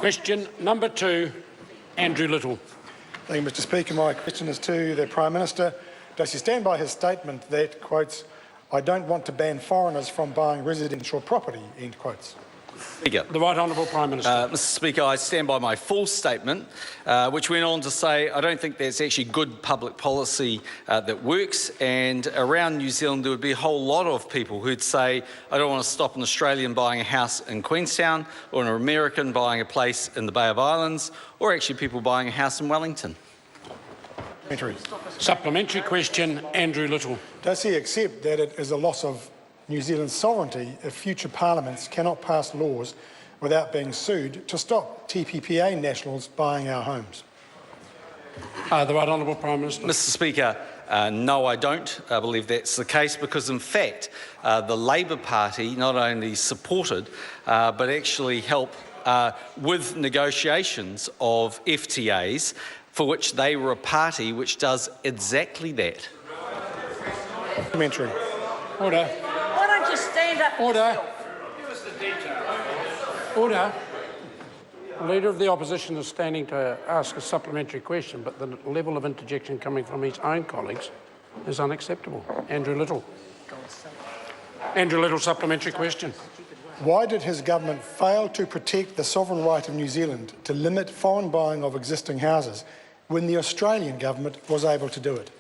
Question number 2, Andrew Little. Thank you, Mr Speaker. My question is to the Prime Minister. Does he stand by his statement that, quotes, "I don't want to ban foreigners from buying residential property," end quotes? Speaker. The Right Honourable Prime Minister. Mr Speaker, I stand by my full statement, which went on to say I don't think there's actually good public policy that works, and around New Zealand there would be a whole lot of people who'd say I don't want to stop an Australian buying a house in Queenstown or an American buying a place in the Bay of Islands, or actually people buying a house in Wellington. Supplementary question, Andrew Little. Does he accept that it is a loss of New Zealand's sovereignty if future parliaments cannot pass laws without being sued to stop TPPA nationals buying our homes? The Right Honourable Prime Minister. Mr Speaker, no, I don't believe that's the case, because in fact the Labor Party not only supported but actually helped with negotiations of FTAs for which they were a party which does exactly that. Supplementary. Order. Why don't you stand up? Order. Order. The Leader of the Opposition is standing to ask a supplementary question, but the level of interjection coming from his own colleagues is unacceptable. Andrew Little. Andrew Little, supplementary question. Why did his government fail to protect the sovereign right of New Zealand to limit foreign buying of existing houses when the Australian government was able to do it?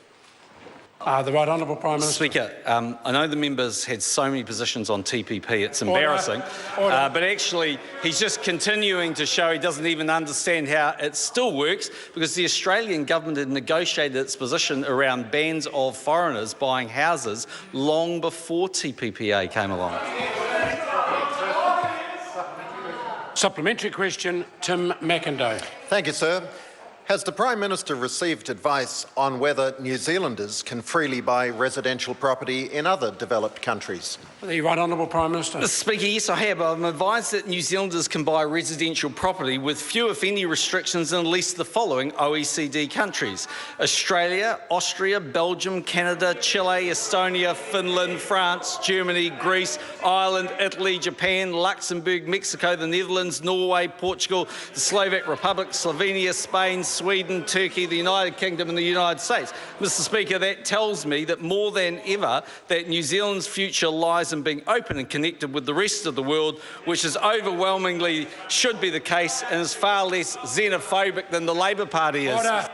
The Right Honourable Prime Minister. Speaker, I know the members had so many positions on TPP, it's embarrassing, Order. but actually he's just continuing to show he doesn't even understand how it still works, because the Australian government had negotiated its position around bans of foreigners buying houses long before TPPA came along. Supplementary question, Tim McIndoe. Thank you, sir. Has the Prime Minister received advice on whether New Zealanders can freely buy residential property in other developed countries? The Right Honourable Prime Minister. Mr Speaker, yes I have. I'm advised that New Zealanders can buy residential property with few, if any, restrictions in at least the following OECD countries: Australia, Austria, Belgium, Canada, Chile, Estonia, Finland, France, Germany, Greece, Ireland, Italy, Japan, Luxembourg, Mexico, the Netherlands, Norway, Portugal, the Slovak Republic, Slovenia, Spain, Sweden, Turkey, the United Kingdom and the United States. Mr Speaker, that tells me that more than ever that New Zealand's future lies in being open and connected with the rest of the world, which is overwhelmingly should be the case and is far less xenophobic than the Labor Party is. Order.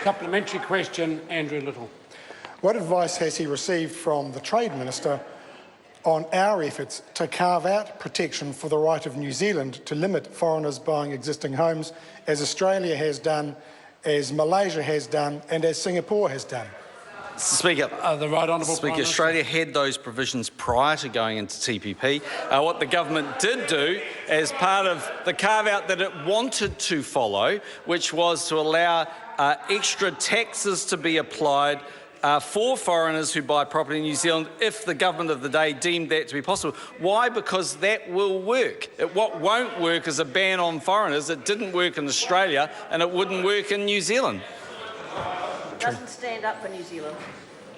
Supplementary question, Andrew Little. What advice has he received from the Trade Minister on our efforts to carve out protection for the right of New Zealand to limit foreigners buying existing homes, as Australia has done, as Malaysia has done and as Singapore has done? Speaker, The Right Honourable Speaker, Prime Australia had those provisions prior to going into TPP. What the government did do as part of the carve-out that it wanted to follow, which was to allow extra taxes to be applied for foreigners who buy property in New Zealand if the government of the day deemed that to be possible. Why? Because that will work. What won't work is a ban on foreigners. It didn't work in Australia and it wouldn't work in New Zealand. Doesn't stand up for New Zealand.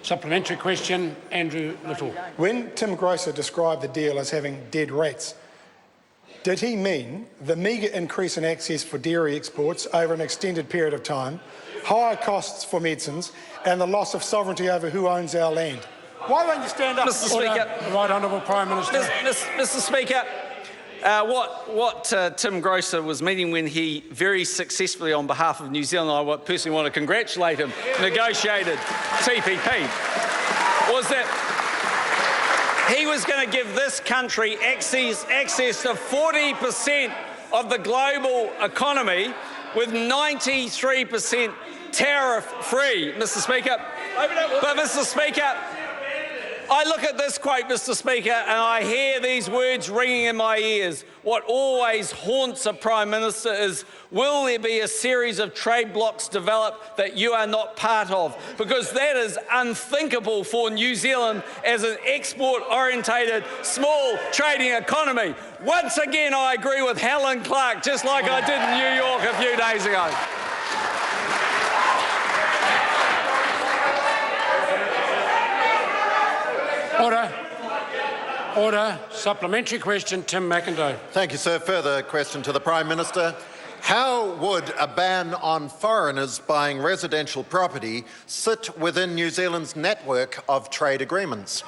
Supplementary question, Andrew Little. When Tim Grosser described the deal as having dead rats, did he mean the meagre increase in access for dairy exports over an extended period of time, higher costs for medicines and the loss of sovereignty over who owns our land? Why won't you stand up? Mr Speaker, The Right Honourable Prime Minister. Mr Speaker, what Tim Grosser was meaning when he very successfully on behalf of New Zealand, I personally want to congratulate him, negotiated TPP, was that he was going to give this country access to 40% of the global economy with 93% tariff-free, Mr Speaker. But Mr Speaker, I look at this quote, Mr Speaker, and I hear these words ringing in my ears. What always haunts a Prime Minister is, will there be a series of trade blocs developed that you are not part of? Because that is unthinkable for New Zealand as an export-orientated, small trading economy. Once again, I agree with Helen Clark, just like I did in New York a few days ago. Order. Order. Supplementary question, Tim McIndoe. Thank you, sir. Further question to the Prime Minister. How would a ban on foreigners buying residential property sit within New Zealand's network of trade agreements?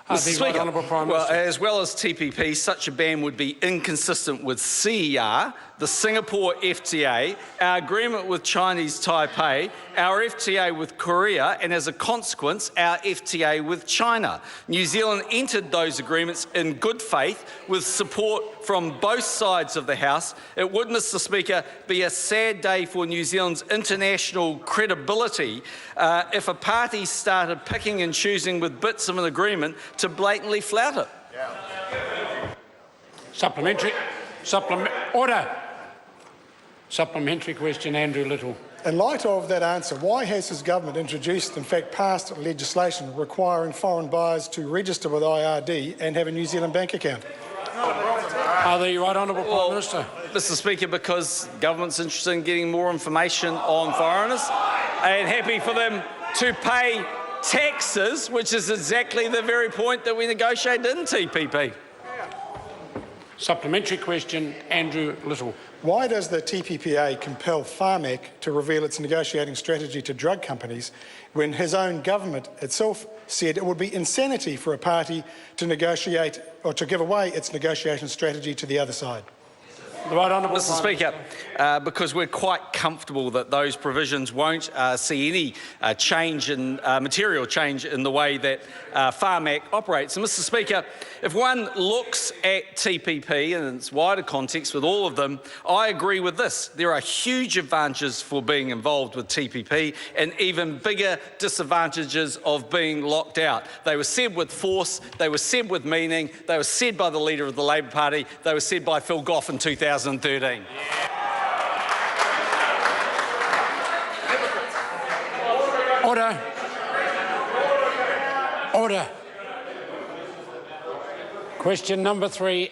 Mr. Right Honourable Prime well, Minister. as well as TPP, such a ban would be inconsistent with CER, the Singapore FTA, our agreement with Chinese Taipei, our FTA with Korea, and as a consequence, our FTA with China. New Zealand entered those agreements in good faith with support from both sides of the House. It would, Mr. Speaker, be a sad day for New Zealand's international credibility if a party started picking and choosing with bits of an agreement to blatantly flout it. Order. Supplementary question, Andrew Little. In light of that answer, why has his government introduced, in fact passed, legislation requiring foreign buyers to register with IRD and have a New Zealand bank account? The Right Honourable Prime Minister. Mr. Speaker, because government's interested in getting more information on foreigners and happy for them to pay taxes, which is exactly the very point that we negotiated in TPP. Supplementary question, Andrew Little. Why does the TPPA compel Pharmac to reveal its negotiating strategy to drug companies when his own government itself said it would be insanity for a party to negotiate or to give away its negotiation strategy to the other side? The Right Honourable Mr. Speaker, because we're quite comfortable that those provisions won't see any change in material change in the way that Pharmac operates. And Mr. Speaker, if one looks at TPP in its wider context with all of them, I agree with this. There are huge advantages for being involved with TPP and even bigger disadvantages of being locked out. They were said with force, they were said with meaning, they were said by the leader of the Labor Party, they were said by Phil Goff in 2013. Order. Order. Question number 3.